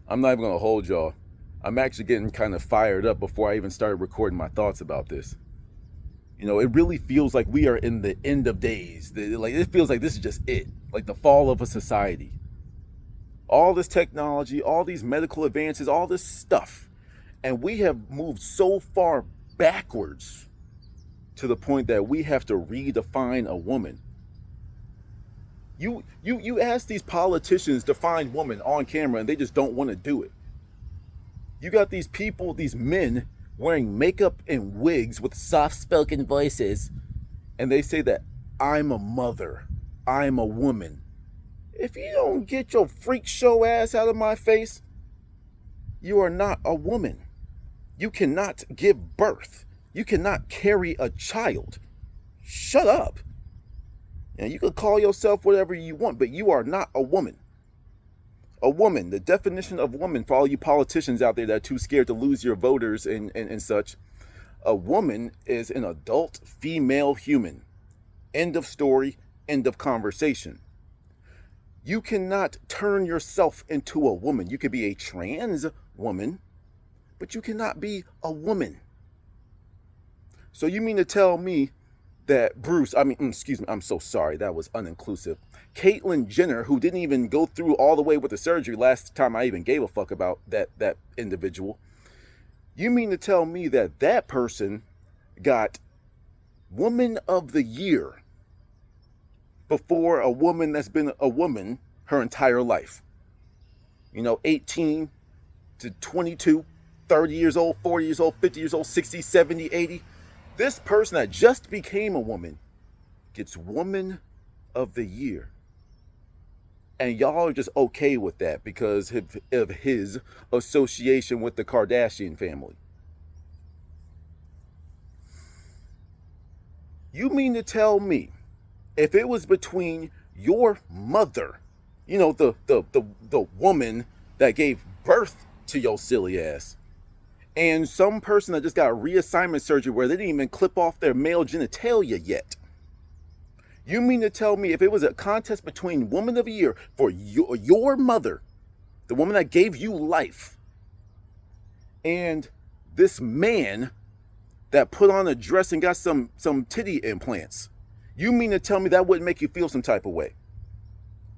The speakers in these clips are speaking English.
I'm not even going to hold y'all. I'm actually getting kind of fired up before I even started recording my thoughts about this. You know, it really feels like we are in the end of days. Like, it feels like this is just it. Like the fall of a society. All this technology, all these medical advances, all this stuff. And we have moved so far backwards to the point that we have to redefine a woman. You ask these politicians to find women on camera and they just don't want to do it. You got these people, these men wearing makeup and wigs with soft-spoken voices, and they say that I'm a mother, I'm a woman. If you don't get your freak show ass out of my face, you are not a woman. You cannot give birth. You cannot carry a child. Shut up. And you can call yourself whatever you want, but you are not a woman. A woman, the definition of woman, for all you politicians out there that are too scared to lose your voters and such, a woman is an adult female human. End of story, end of conversation. You cannot turn yourself into a woman. You could be a trans woman, but you cannot be a woman. So you mean to tell me that excuse me, I'm so sorry, that was uninclusive. Caitlyn Jenner, who didn't even go through all the way with the surgery last time I even gave a fuck about that individual, you mean to tell me that that person got Woman of the Year before a woman that's been a woman her entire life? 18 to 22, 30 years old, 40 years old, 50 years old, 60, 70, 80. This person that just became a woman gets Woman of the Year. And y'all are just okay with that because of his association with the Kardashian family. You mean to tell me if it was between your mother, the woman that gave birth to your silly ass, and some person that just got reassignment surgery where they didn't even clip off their male genitalia yet. You mean to tell me if it was a contest between Woman of the Year for your mother, the woman that gave you life, and this man that put on a dress and got some titty implants, you mean to tell me that wouldn't make you feel some type of way?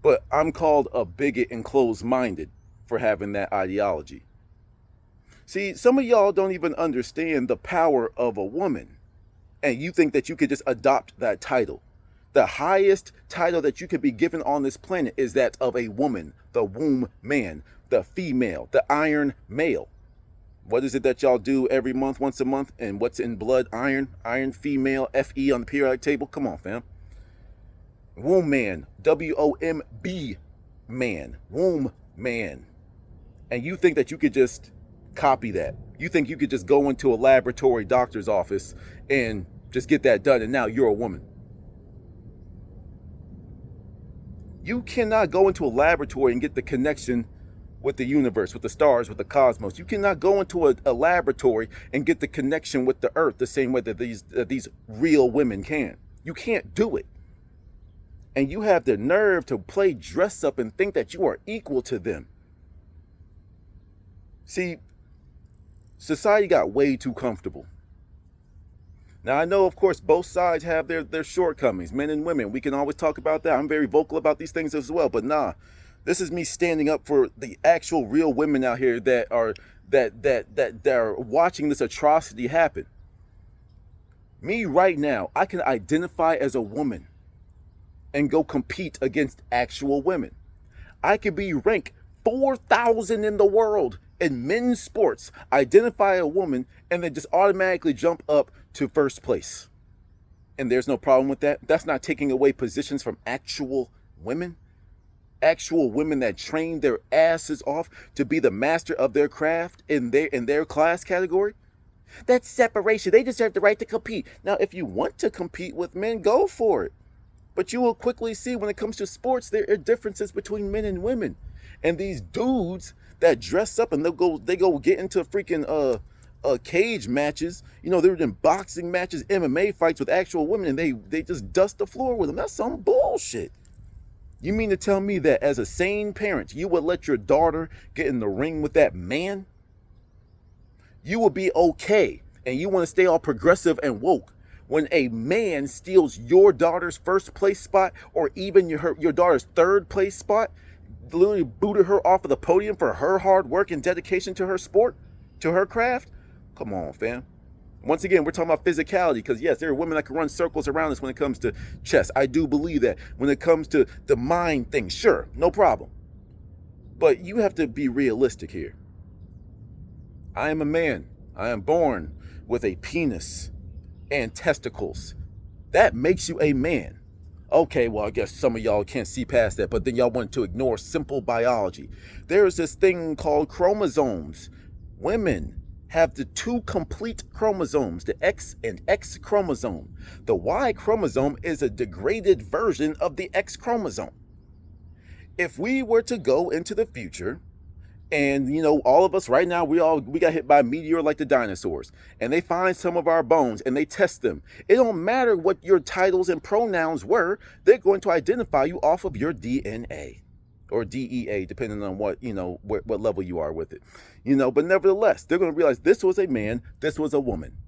But I'm called a bigot and closed-minded for having that ideology. See, some of y'all don't even understand the power of a woman, and you think that you could just adopt that title. The highest title that you could be given on this planet is that of a woman, the womb man, the female, the iron male. What is it that y'all do every month, once a month? And what's in blood? Iron female, Fe on the periodic table. Come on, fam. Womb man, W-O-M-B man, womb man. And you think that you could just copy that. You think you could just go into a laboratory doctor's office and just get that done, and now you're a woman. You cannot go into a laboratory and get the connection with the universe, with the stars, with the cosmos. You cannot go into a laboratory and get the connection with the earth the same way that these real women can. You can't do it. And you have the nerve to play dress up and think that you are equal to them. See, society got way too comfortable. Now, I know, of course, both sides have their shortcomings, men and women. We can always talk about that. I'm very vocal about these things as well. But nah, this is me standing up for the actual real women out here that are watching this atrocity happen. Me right now, I can identify as a woman and go compete against actual women. I could be ranked 4,000 in the world in men's sports, identify a woman, and then just automatically jump up to first place. And there's no problem with that. That's not taking away positions from actual women. Actual women that train their asses off to be the master of their craft in their class category. That's separation. They deserve the right to compete. Now, if you want to compete with men, go for it. But you will quickly see when it comes to sports, there are differences between men and women. And these dudes that dress up and they go get into freaking cage matches. They're in boxing matches, MMA fights with actual women, and they just dust the floor with them. That's some bullshit. You mean to tell me that as a sane parent, you would let your daughter get in the ring with that man? You will be okay, and you want to stay all progressive and woke when a man steals your daughter's first place spot, or even your daughter's third place spot, literally booted her off of the podium for her hard work and dedication to her sport, to her craft? Come on, fam. Once again, we're talking about physicality, because yes, there are women that can run circles around us when it comes to chess. I do believe that. When it comes to the mind thing, sure, no problem. But you have to be realistic here. I am a man. I am born with a penis and testicles. That makes you a man. Okay, well, I guess some of y'all can't see past that, but then y'all want to ignore simple biology. There is this thing called chromosomes. Women have the 2 complete chromosomes, the X and X chromosome. The Y chromosome is a degraded version of the X chromosome. If we were to go into the future, and all of us right now, we got hit by a meteor like the dinosaurs, and they find some of our bones and they test them. It don't matter what your titles and pronouns were, they're going to identify you off of your DNA. Or DEA, depending on what level you are with it. But nevertheless, they're going to realize this was a man, this was a woman.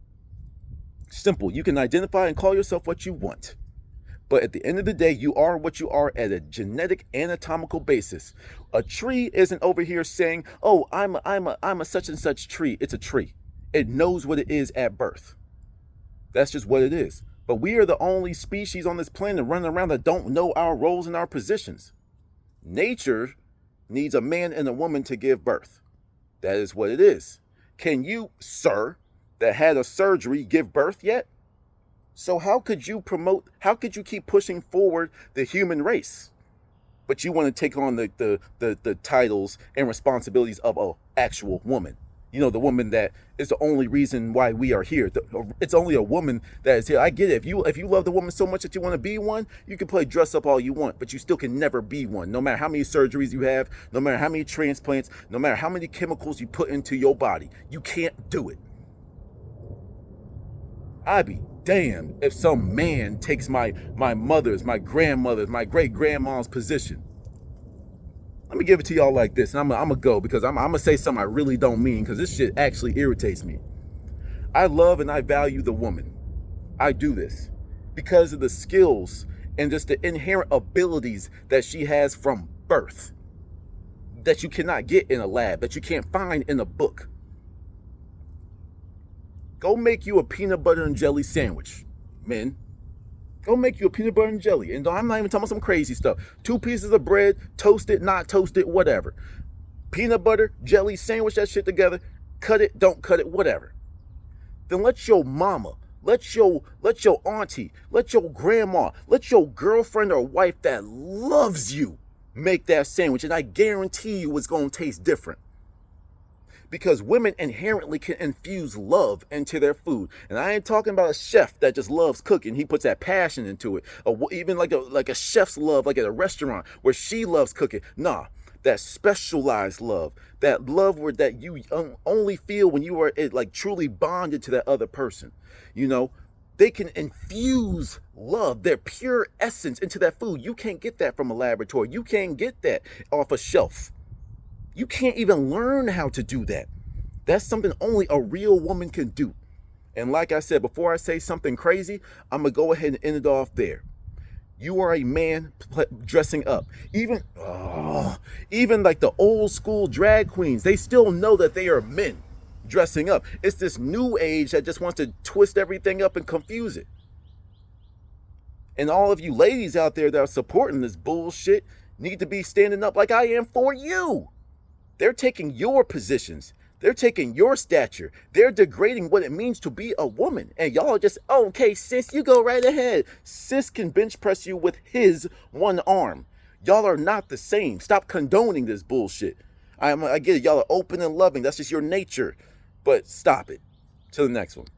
Simple. You can identify and call yourself what you want. But at the end of the day, you are what you are at a genetic anatomical basis. A tree isn't over here saying, "Oh, I'm a such and such tree." It's a tree. It knows what it is at birth. That's just what it is. But we are the only species on this planet running around that don't know our roles and our positions. Nature needs a man and a woman to give birth. That is what it is. Can you, sir, that had a surgery, give birth yet? So how could you keep pushing forward the human race? But you want to take on the titles and responsibilities of an actual woman. The woman that is the only reason why we are here. It's only a woman that is here. I get it. If you love the woman so much that you want to be one, you can play dress up all you want, but you still can never be one. No matter how many surgeries you have, no matter how many transplants, no matter how many chemicals you put into your body, you can't do it. I'd be damned if some man takes my mother's, my grandmother's, my great-grandma's position. Let me give it to y'all like this, and I'm gonna go, because I'm gonna say something I really don't mean, because this shit actually irritates me. I love and I value the woman. I do this because of the skills and just the inherent abilities that she has from birth that you cannot get in a lab, that you can't find in a book. Go make you a peanut butter and jelly sandwich, men. Go make you a peanut butter and jelly. And I'm not even talking about some crazy stuff. 2 pieces of bread, toasted, not toasted, whatever. Peanut butter, jelly, sandwich that shit together. Cut it, don't cut it, whatever. Then let your mama, let your auntie, let your grandma, let your girlfriend or wife that loves you make that sandwich. And I guarantee you it's going to taste different. Because women inherently can infuse love into their food. And I ain't talking about a chef that just loves cooking. He puts that passion into it. Or even like a chef's love, like at a restaurant where she loves cooking. Nah, that specialized love. That love that you only feel when you are like truly bonded to that other person. They can infuse love, their pure essence, into that food. You can't get that from a laboratory. You can't get that off a shelf. You can't even learn how to do that. That's something only a real woman can do. And like I said, before I say something crazy, I'm going to go ahead and end it off there. You are a man dressing up. Even like the old school drag queens, they still know that they are men dressing up. It's this new age that just wants to twist everything up and confuse it. And all of you ladies out there that are supporting this bullshit need to be standing up like I am for you. They're taking your positions. They're taking your stature. They're degrading what it means to be a woman. And y'all are just, oh, okay, sis, you go right ahead. Sis can bench press you with his one arm. Y'all are not the same. Stop condoning this bullshit. I get it. Y'all are open and loving. That's just your nature. But stop it. Till the next one.